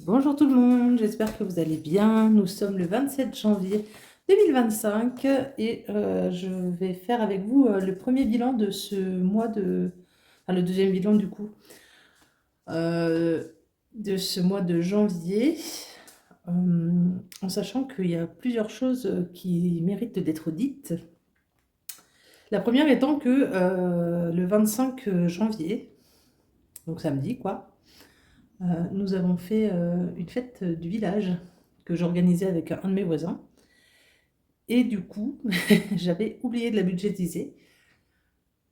Bonjour tout le monde, j'espère que vous allez bien. Nous sommes le 27 janvier 2025 et je vais faire avec vous le premier bilan de ce mois enfin le deuxième bilan du coup, euh, de ce mois de janvier, en sachant qu'il y a plusieurs choses qui méritent d'être dites. La première étant que le 25 janvier, donc samedi quoi, nous avons fait une fête du village que j'organisais avec un de mes voisins. Et du coup, j'avais oublié de la budgétiser.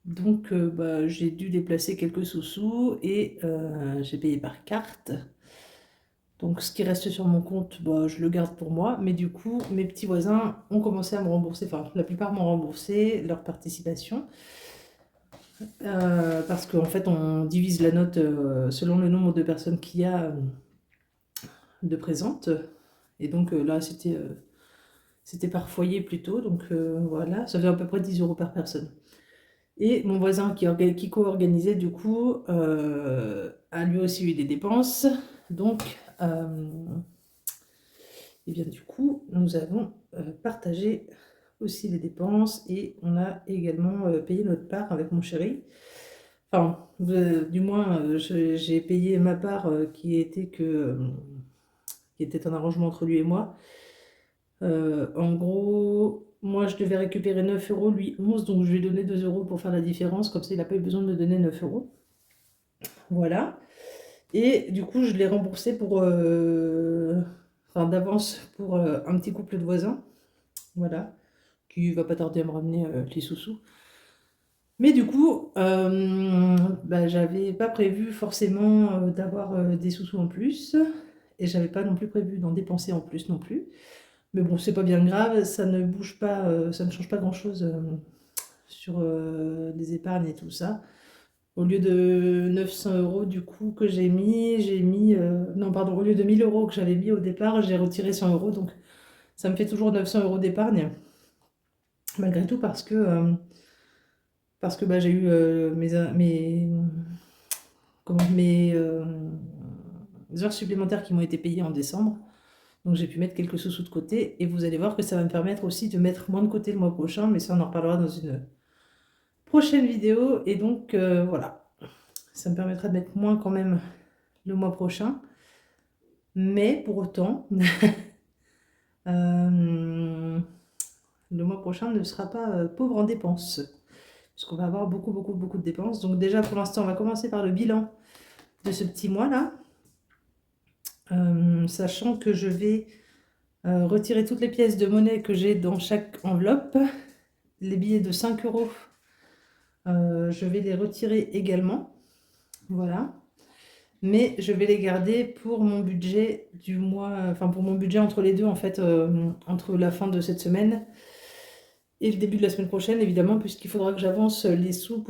Donc, j'ai dû déplacer quelques sous-sous et j'ai payé par carte. Donc, ce qui reste sur mon compte, je le garde pour moi. Mais du coup, mes petits voisins ont commencé à me rembourser, enfin, la plupart m'ont remboursé leur participation. Parce qu'en fait, on divise la note selon le nombre de personnes qu'il y a de présentes. Et donc, là, c'était par foyer plutôt. Donc, voilà, ça faisait à peu près 10 euros par personne. Et mon voisin qui co-organisait, du coup, a lui aussi eu des dépenses. Donc, et bien, du coup, nous avons partagé aussi les dépenses et on a également payé notre part avec mon chéri. Enfin, du moins, j'ai payé ma part qui était un arrangement entre lui et moi. En gros, moi je devais récupérer 9 euros, lui 11, donc je lui ai donné 2 euros pour faire la différence, comme ça il n'a pas eu besoin de me donner 9 euros. Voilà. Et du coup, je l'ai remboursé enfin, d'avance pour un petit couple de voisins, voilà, qui va pas tarder à me ramener les sous-sous. Mais du coup, j'avais pas prévu forcément d'avoir des sous-sous en plus, et j'avais pas non plus prévu d'en dépenser en plus non plus. Mais bon, c'est pas bien grave, ça ne bouge pas, ça ne change pas grand-chose sur les épargnes et tout ça. Au lieu de 900 euros du coup que j'ai mis, non pardon, au lieu de 1000 euros que j'avais mis au départ, j'ai retiré 100 euros, donc ça me fait toujours 900 euros d'épargne, malgré tout parce que j'ai eu mes heures supplémentaires qui m'ont été payées en décembre, donc j'ai pu mettre quelques sous de côté, et vous allez voir que ça va me permettre aussi de mettre moins de côté le mois prochain, mais ça on en reparlera dans une prochaine vidéo, et donc voilà, ça me permettra de mettre moins quand même le mois prochain. Mais pour autant, le mois prochain ne sera pas pauvre en dépenses, puisqu'on va avoir beaucoup, beaucoup, beaucoup de dépenses. Donc déjà, pour l'instant, on va commencer par le bilan de ce petit mois-là, sachant que je vais retirer toutes les pièces de monnaie que j'ai dans chaque enveloppe. Les billets de 5 euros, je vais les retirer également. Voilà. Mais je vais les garder pour mon budget du mois, enfin pour mon budget entre les deux, en fait, entre la fin de cette semaine et le début de la semaine prochaine, évidemment, puisqu'il faudra que j'avance les sous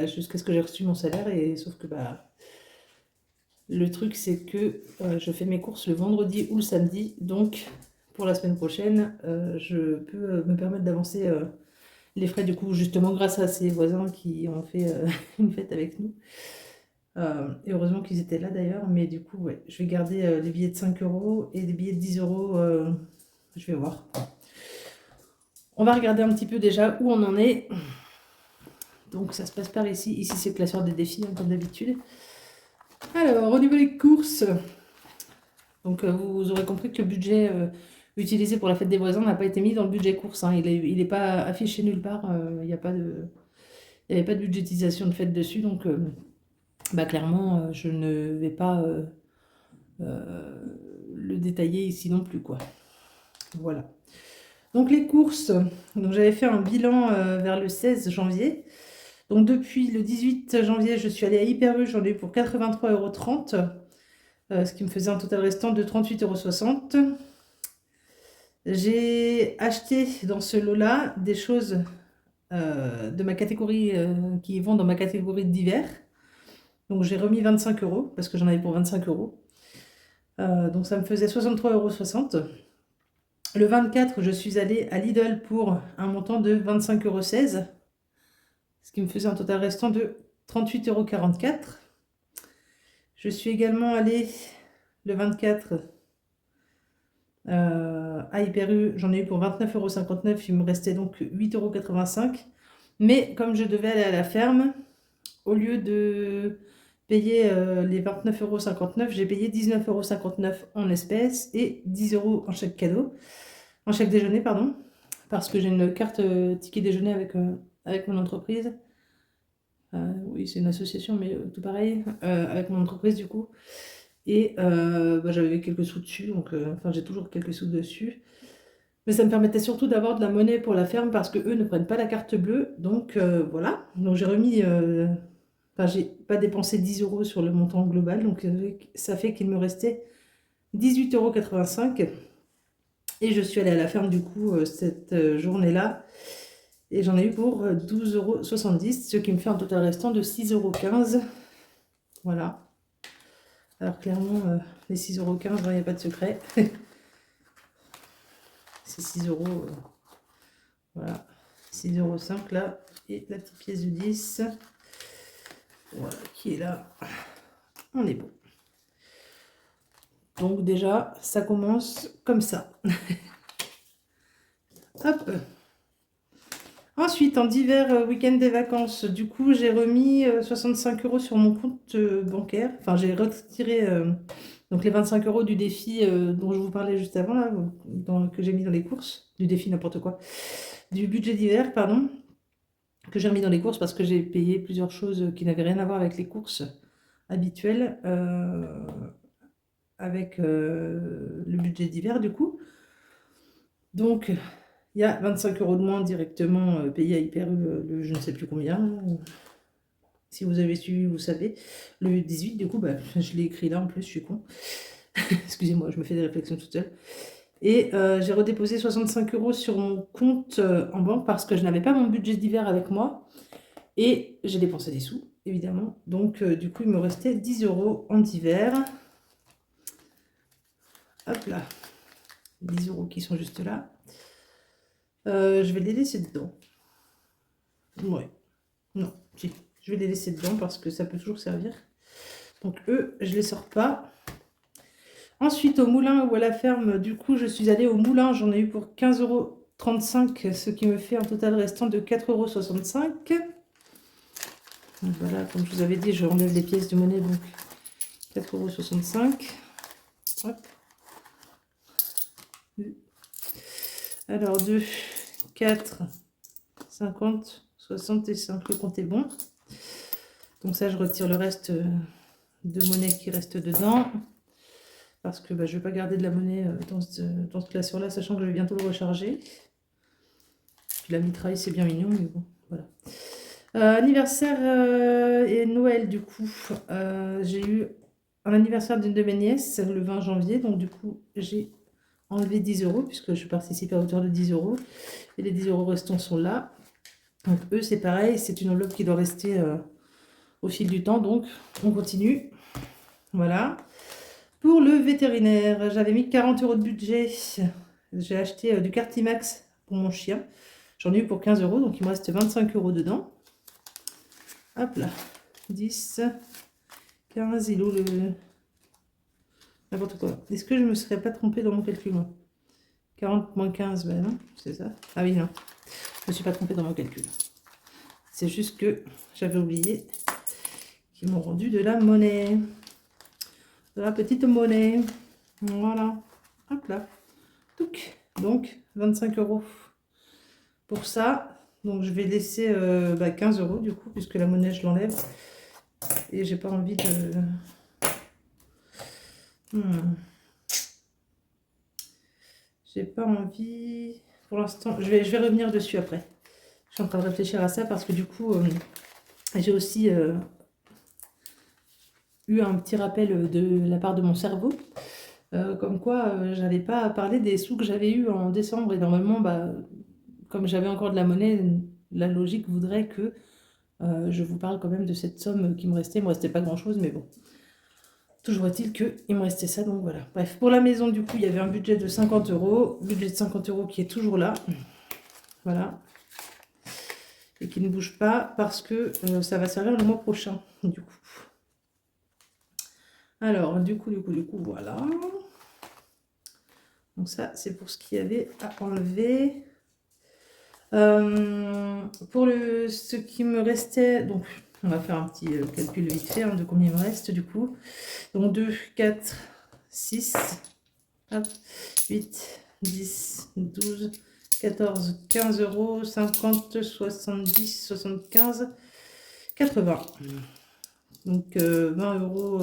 jusqu'à ce que j'ai reçu mon salaire. Et sauf que le truc, c'est que je fais mes courses le vendredi ou le samedi. Donc, pour la semaine prochaine, je peux me permettre d'avancer les frais, du coup, justement, grâce à ces voisins qui ont fait une fête avec nous. Et heureusement qu'ils étaient là d'ailleurs, mais du coup, ouais, je vais garder les billets de 5 euros et les billets de 10 euros. Je vais voir. On va regarder un petit peu déjà où on en est. Donc, ça se passe par ici. Ici, c'est le classeur des défis, hein, comme d'habitude. Alors, au niveau des courses, donc vous aurez compris que le budget utilisé pour la fête des voisins n'a pas été mis dans le budget course, hein. Il n'est pas affiché nulle part. Il n'y a pas de, il n'y avait pas de budgétisation de fête dessus. Donc, clairement, je ne vais pas le détailler ici non plus, quoi. Voilà. Donc les courses, donc j'avais fait un bilan vers le 16 janvier. Donc depuis le 18 janvier, je suis allée à Hyper U, j'en ai eu pour 83,30 €, ce qui me faisait un total restant de 38,60 €. J'ai acheté dans ce lot-là des choses de ma catégorie qui vont dans ma catégorie d'hiver. Donc j'ai remis 25 € parce que j'en avais pour 25 €. Donc ça me faisait 63,60 €. Le 24, je suis allée à Lidl pour un montant de 25,16 €, ce qui me faisait un total restant de 38,44 €. Je suis également allée le 24 à Hyper U. J'en ai eu pour 29,59 €. Il me restait donc 8,85 €. Mais comme je devais aller à la ferme, au lieu de payer les 29,59 €, j'ai payé 19,59 € en espèces et 10 € en chèque cadeau, en chèque déjeuner, pardon, parce que j'ai une carte ticket déjeuner avec mon entreprise. Oui, c'est une association, mais tout pareil, avec mon entreprise du coup. Et j'avais quelques sous dessus, donc enfin j'ai toujours quelques sous dessus. Mais ça me permettait surtout d'avoir de la monnaie pour la ferme parce que eux ne prennent pas la carte bleue. Donc voilà. Donc j'ai remis. Enfin, j'ai pas dépensé 10 € sur le montant global. Donc ça fait qu'il me restait 18,85 €. Et je suis allée à la ferme du coup cette journée-là. Et j'en ai eu pour 12,70 €, ce qui me fait un total restant de 6,15 €. Voilà. Alors clairement, les 6,15 €, il n'y a pas de secret. C'est 6 €. Voilà. 6,05 € là. Et la petite pièce de 10. Voilà, qui est là. On est bon. Donc déjà, ça commence comme ça. Hop. Ensuite, en divers week-end des vacances, du coup, j'ai remis 65 € sur mon compte bancaire. Enfin, j'ai retiré donc les 25 € du défi dont je vous parlais juste avant, là, que j'ai mis dans les courses. Du défi n'importe quoi. Du budget d'hiver, pardon. Que j'ai remis dans les courses parce que j'ai payé plusieurs choses qui n'avaient rien à voir avec les courses habituelles, avec le budget d'hiver, du coup. Donc, il y a 25 € de moins directement payés à Hyper U, le je ne sais plus combien. Si vous avez suivi, vous savez. Le 18, du coup, je l'ai écrit là en plus, je suis con. Excusez-moi, je me fais des réflexions toute seule. Et j'ai redéposé 65 € sur mon compte en banque parce que je n'avais pas mon budget d'hiver avec moi. Et j'ai dépensé des sous, évidemment. Donc, du coup, il me restait 10 € en divers. Hop là. 10 € qui sont juste là. Je vais les laisser dedans. Ouais. Non, si. Je vais les laisser dedans parce que ça peut toujours servir. Donc, eux, je les sors pas. Ensuite, au moulin ou à la ferme, du coup, je suis allée au moulin. J'en ai eu pour 15,35 €, ce qui me fait un total restant de 4,65 €. Donc voilà, comme je vous avais dit, je enlève les pièces de monnaie, donc 4,65 €. Hop. Alors 2, 4, 50, 65, le compte est bon. Donc ça, je retire le reste de monnaie qui reste dedans. Parce que je ne vais pas garder de la monnaie dans ce classeur-là, sachant que je vais bientôt le recharger. Puis la mitraille, c'est bien mignon, mais bon, voilà. Anniversaire et Noël, du coup, j'ai eu un anniversaire d'une de mes nièces le 20 janvier. Donc du coup, j'ai enlevé 10 € puisque je participe à hauteur de 10 €. Et les 10 € restants sont là. Donc eux, c'est pareil, c'est une enveloppe qui doit rester au fil du temps. Donc on continue. Voilà. Pour le vétérinaire, j'avais mis 40 € de budget. J'ai acheté du Cartimax pour mon chien. J'en ai eu pour 15 €, donc il me reste 25 € dedans. Hop là. 10, 15, il est où le... N'importe quoi. Est-ce que je ne me serais pas trompée dans mon calcul, moi? 40 moins 15, ben non, c'est ça. Ah oui, non. Je ne me suis pas trompée dans mon calcul. C'est juste que j'avais oublié qu'ils m'ont rendu de la monnaie. De la petite monnaie. Voilà. Hop là. Donc, 25 € pour ça. Donc, je vais laisser 15 € du coup, puisque la monnaie, je l'enlève. Et j'ai pas envie de... J'ai pas envie... Pour l'instant, je vais revenir dessus après. Je suis en train de réfléchir à ça parce que du coup, j'ai aussi eu un petit rappel de la part de mon cerveau. Comme quoi, j'avais pas parlé des sous que j'avais eu en décembre. Et normalement, comme j'avais encore de la monnaie, la logique voudrait que je vous parle quand même de cette somme qui me restait. Il me restait pas grand-chose, mais bon. Toujours est-il qu'il me restait ça, donc voilà. Bref, pour la maison, du coup, il y avait un budget de 50 €. Budget de 50 € qui est toujours là. Voilà. Et qui ne bouge pas parce que ça va servir le mois prochain, du coup. Alors, du coup, voilà. Donc ça, c'est pour ce qu'il y avait à enlever. Pour ce qui me restait, donc on va faire un petit calcul vite fait de combien il me reste du coup. Donc 2, 4, 6, hop, 8, 10, 12, 14, 15 euros, 50, 70, 75, 80. Donc 20 euros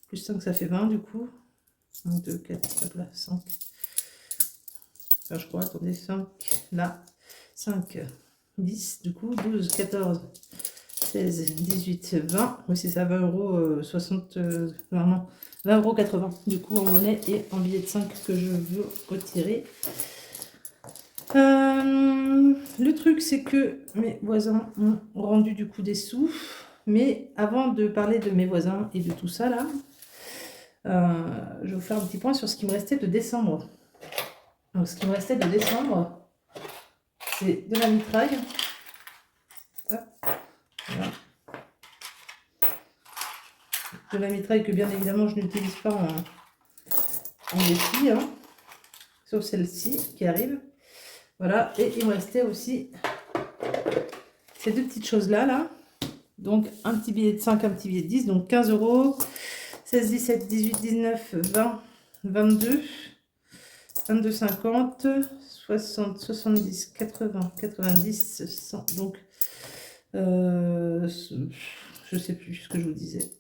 plus 5, ça fait 20 du coup. 1, 2, 4, hop là, 5. Enfin, je crois, attendez, 5, là, 5, 10, du coup, 12, 14, 16, 18, 20. Oui, c'est ça, 20 euros, 60, non, 20 euros 80, du coup, en monnaie et en billet de 5 que je veux retirer. Le truc, c'est que mes voisins ont rendu du coup des sous. Mais avant de parler de mes voisins et de tout ça, là, je vais vous faire un petit point sur ce qui me restait de décembre. Donc, ce qui me restait de décembre, c'est de la mitraille. Hop, voilà. De la mitraille que bien évidemment je n'utilise pas en défi, hein, sauf celle-ci qui arrive. Voilà, et il me restait aussi ces deux petites choses-là, là. Donc un petit billet de 5, un petit billet de 10, donc 15 euros, 16, 17, 18, 19, 20, 22, 22, 50, 60, 70, 80, 90, 100. Donc, je sais plus ce que je vous disais.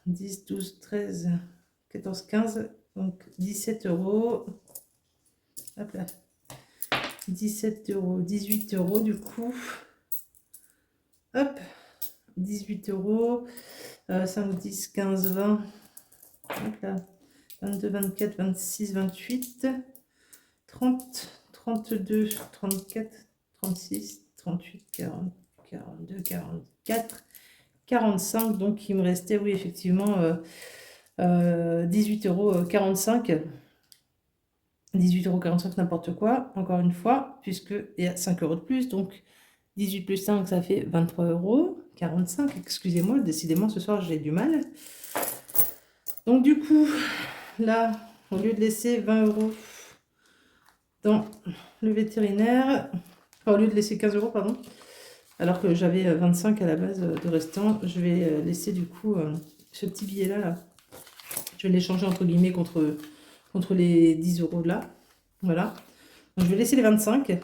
10, 12, 13, 14, 15, donc 17 euros. Hop là. 17 euros, 18 euros du coup. Hop, 18 euros. 5, 10, 15, 20. Hop là. 22, 24, 26, 28, 30, 32, 34, 36, 38, 40, 42, 44, 45. Donc il me restait, oui, effectivement, 18 euros 45. 18,45 € n'importe quoi, encore une fois, puisqu'il y a 5 euros de plus. Donc 18 plus 5, ça fait 23,45 €. Excusez-moi, décidément, ce soir, j'ai du mal. Donc du coup, là, au lieu de laisser 20 euros dans le vétérinaire, enfin, au lieu de laisser 15 euros, pardon, alors que j'avais 25 à la base de restant, je vais laisser du coup ce petit billet-là, là. Je vais l'échanger entre guillemets contre les 10 euros là. Voilà. Donc, je vais laisser les 25. Ça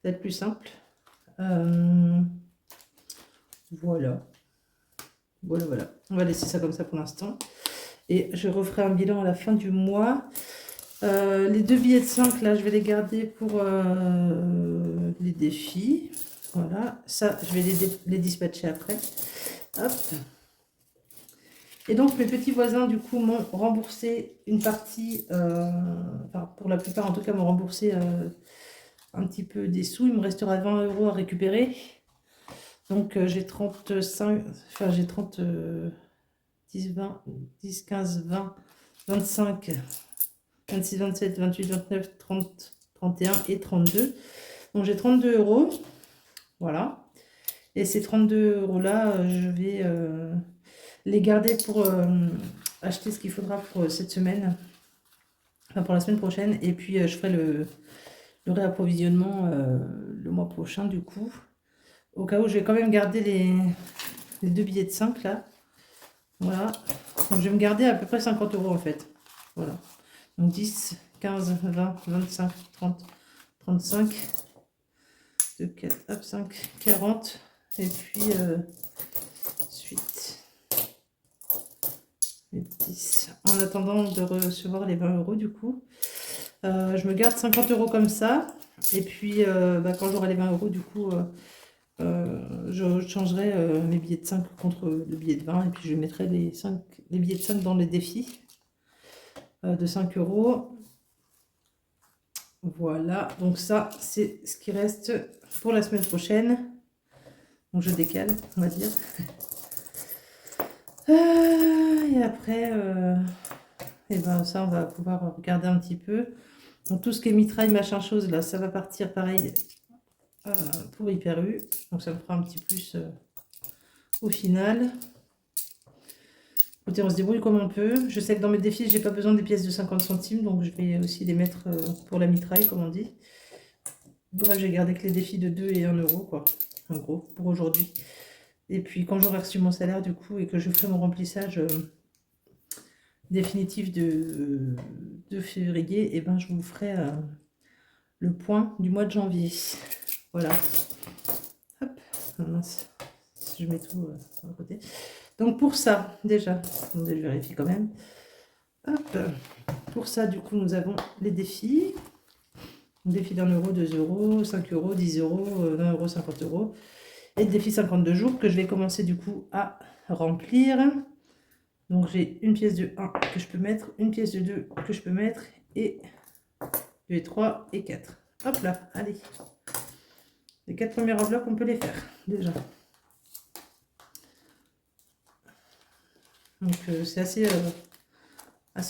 va être plus simple. Voilà. Voilà. On va laisser ça comme ça pour l'instant. Et je referai un bilan à la fin du mois. Les deux billets de 5, là, je vais les garder pour les défis. Voilà. Ça, je vais les dispatcher après. Hop. Et donc, mes petits voisins, du coup, m'ont remboursé une partie, enfin, pour la plupart, en tout cas, m'ont remboursé un petit peu des sous. Il me restera 20 euros à récupérer. Donc, j'ai 35, enfin, j'ai 30, 10, 20, 10, 15, 20, 25, 26, 27, 28, 29, 30, 31 et 32. Donc, j'ai 32 euros. Voilà. Et ces 32 euros-là, je vais les garder pour acheter ce qu'il faudra pour cette semaine, enfin pour la semaine prochaine, et puis je ferai le réapprovisionnement le mois prochain du coup, au cas où je vais quand même garder les deux billets de 5 là, voilà, donc je vais me garder à peu près 50 euros en fait, voilà, donc 10, 15, 20, 25, 30, 35, 2, 4, hop, 5, 40, et puis ensuite 10. En attendant de recevoir les 20 euros du coup, je me garde 50 euros comme ça. Et puis quand j'aurai les 20 euros du coup, je changerai mes billets de 5 contre le billet de 20. Et puis je mettrai les billets de 5 dans les défis de 5 euros. Voilà, donc ça c'est ce qui reste pour la semaine prochaine. Donc je décale, on va dire. Et après, et ben ça on va pouvoir regarder un petit peu. Donc tout ce qui est mitraille, machin chose, là, ça va partir pareil pour Hyper U. Donc ça me fera un petit plus au final. Écoutez, on se débrouille comme on peut. Je sais que dans mes défis, j'ai pas besoin des pièces de 50 centimes, donc je vais aussi les mettre pour la mitraille, comme on dit. Bref, j'ai gardé que les défis de 2 et 1 euro, quoi, en gros, pour aujourd'hui. Et puis, quand j'aurai reçu mon salaire, du coup, et que je ferai mon remplissage définitif de février, et ben, je vous ferai le point du mois de janvier. Voilà. Hop. Ah, mince. Je mets tout à côté. Donc, pour ça, déjà, je vérifie quand même. Hop. Pour ça, du coup, nous avons les défis. Défi d'1 euro, 2 euros, 5 euros, 10 euros, 20 euros, 50 euros. Et le défi 52 jours que je vais commencer du coup à remplir. Donc j'ai une pièce de 1 que je peux mettre, une pièce de 2 que je peux mettre et 2, 3 et 4. Hop là, allez. Les 4 premières enveloppes, on peut les faire déjà. Donc c'est assez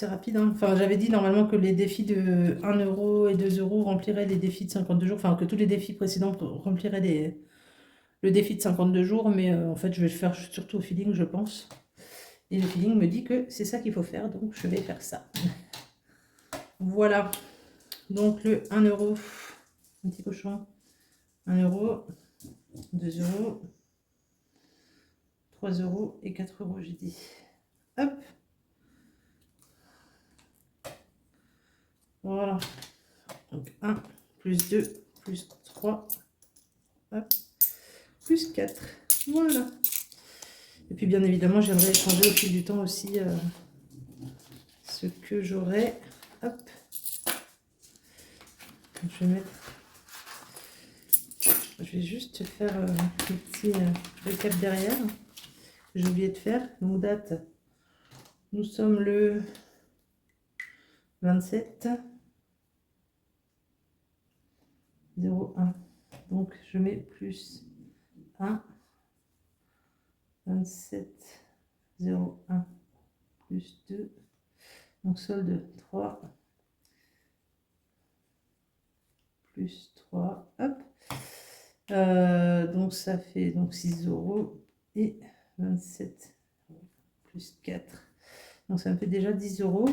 rapide. Hein. Enfin, j'avais dit normalement que les défis de 1 euro et 2 euros rempliraient les défis de 52 jours. Enfin, que tous les défis précédents rempliraient le défi de 52 jours. Mais en fait, je vais le faire surtout au feeling, je pense. Et le feeling me dit que c'est ça qu'il faut faire. Donc, je vais faire ça. Voilà. Donc, le 1 euro. Un petit cochon. 1 euro. 2 euros. 3 euros et 4 euros, j'ai dit. Hop. Voilà. Donc 1, plus 2, plus 3, hop, plus 4. Voilà. Et puis bien évidemment, j'aimerais changer au fil du temps aussi ce que j'aurai. Hop. Donc, je vais mettre. Je vais juste faire le petit récap derrière. Que j'ai oublié de faire. Donc date. Nous sommes le 27 01. Donc je mets plus 1. 27 01 plus 2. Donc solde 3 plus 3. Hop. Donc ça fait donc 6 euros et 27 plus 4. Donc ça me fait déjà 10 euros.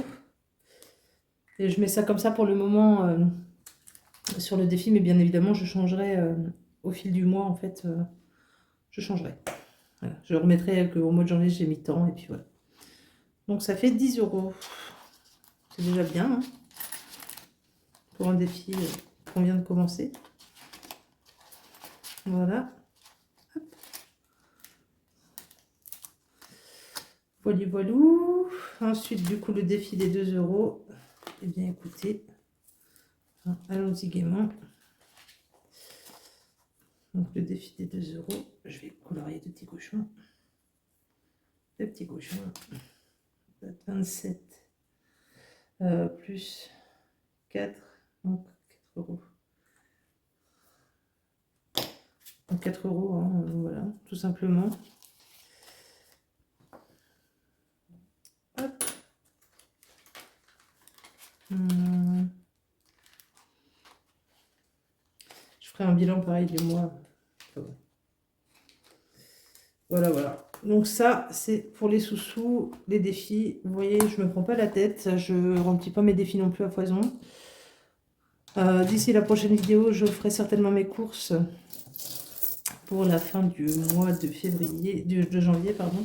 Et je mets ça comme ça pour le moment sur le défi, mais bien évidemment je changerai au fil du mois en fait. Je changerai. Voilà. Je remettrai qu'au mois de janvier j'ai mis tant et puis voilà. Donc ça fait 10 euros. C'est déjà bien hein, pour un défi qu'on vient de commencer. Voilà. Hop. Voilà, voilà. Ensuite, du coup, le défi des 2 euros. Eh bien, écoutez, allons-y gaiement. Donc, le défi des 2 euros, je vais colorier de petits cochons. De petits cochons. 27 plus 4, donc 4 euros. Donc 4 euros, hein, voilà, tout simplement. Hop. Je ferai un bilan pareil du mois. Voilà, voilà. Donc ça, c'est pour les sous-sous, les défis. Vous voyez, je me prends pas la tête. Je remplis pas mes défis non plus à foison. D'ici la prochaine vidéo, je ferai certainement mes courses pour la fin du mois de février, de janvier, pardon.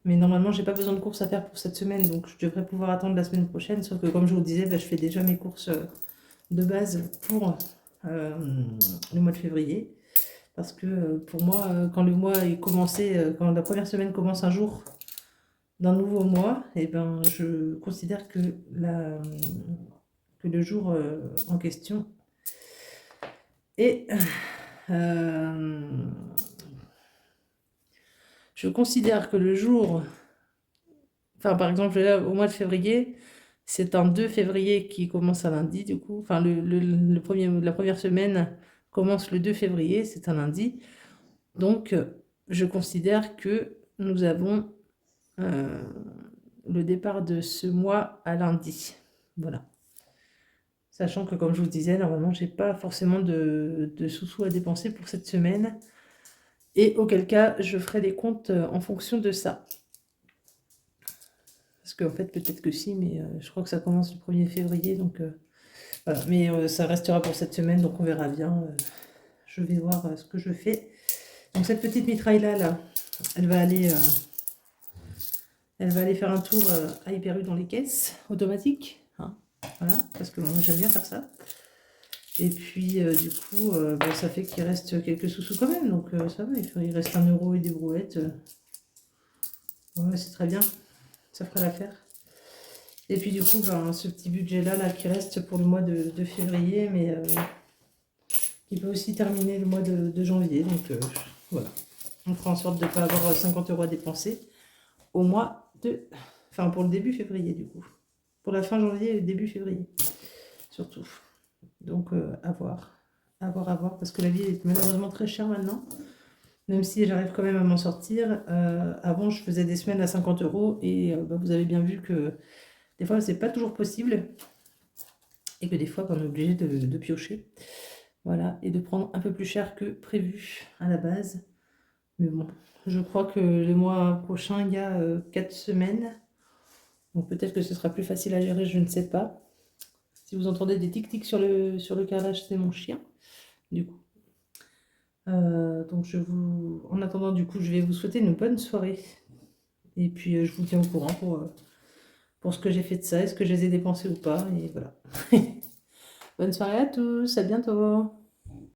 Mais normalement, j'ai pas besoin de courses à faire pour cette semaine, donc je devrais pouvoir attendre la semaine prochaine. Sauf que comme je vous disais, je fais déjà mes courses de base pour le mois de février. Parce que pour moi, quand le mois est commencé, quand la première semaine commence un jour d'un nouveau mois, et ben, je considère que le jour en question est... je considère que le jour... Enfin, par exemple, là, au mois de février, c'est un 2 février qui commence un lundi, du coup. Enfin, la première semaine commence le 2 février, c'est un lundi. Donc, je considère que nous avons le départ de ce mois à lundi. Voilà. Sachant que, comme je vous disais, normalement, j'ai pas forcément de sous-sous à dépenser pour cette semaine. Et auquel cas, je ferai des comptes en fonction de ça. Parce qu'en fait, peut-être que si, mais je crois que ça commence le 1er février, donc voilà. Mais ça restera pour cette semaine, donc on verra bien. Je vais voir ce que je fais. Donc cette petite mitraille là, elle va aller, faire un tour à Hyper U dans les caisses automatiques, hein, voilà, parce que moi j'aime bien faire ça. Et puis du coup, bah, ça fait qu'il reste quelques sous-sous quand même, donc ça va, il reste 1 € et des brouettes. Ouais, c'est très bien, ça fera l'affaire. Et puis du coup, ben, ce petit budget-là là, qui reste pour le mois de février, mais qui peut aussi terminer le mois de janvier. Donc voilà, on fera en sorte de ne pas avoir 50 € à dépenser au mois de... Enfin, pour le début février du coup. Pour la fin janvier et le début février, surtout. Donc à voir. À voir, à voir, parce que la vie est malheureusement très chère maintenant. Même si j'arrive quand même à m'en sortir. Avant, je faisais des semaines à 50 € et bah, vous avez bien vu que des fois, c'est pas toujours possible et que des fois, on est obligé de piocher. Voilà, et de prendre un peu plus cher que prévu à la base. Mais bon, je crois que le mois prochain, il y a 4 semaines. Donc peut-être que ce sera plus facile à gérer, je ne sais pas. Si vous entendez des tic-tic sur le carrelage, c'est mon chien, du coup. Donc en attendant, du coup, je vais vous souhaiter une bonne soirée. Et puis je vous tiens au courant pour ce que j'ai fait de ça, est-ce que je les ai dépensés ou pas, et voilà. Bonne soirée à tous, à bientôt.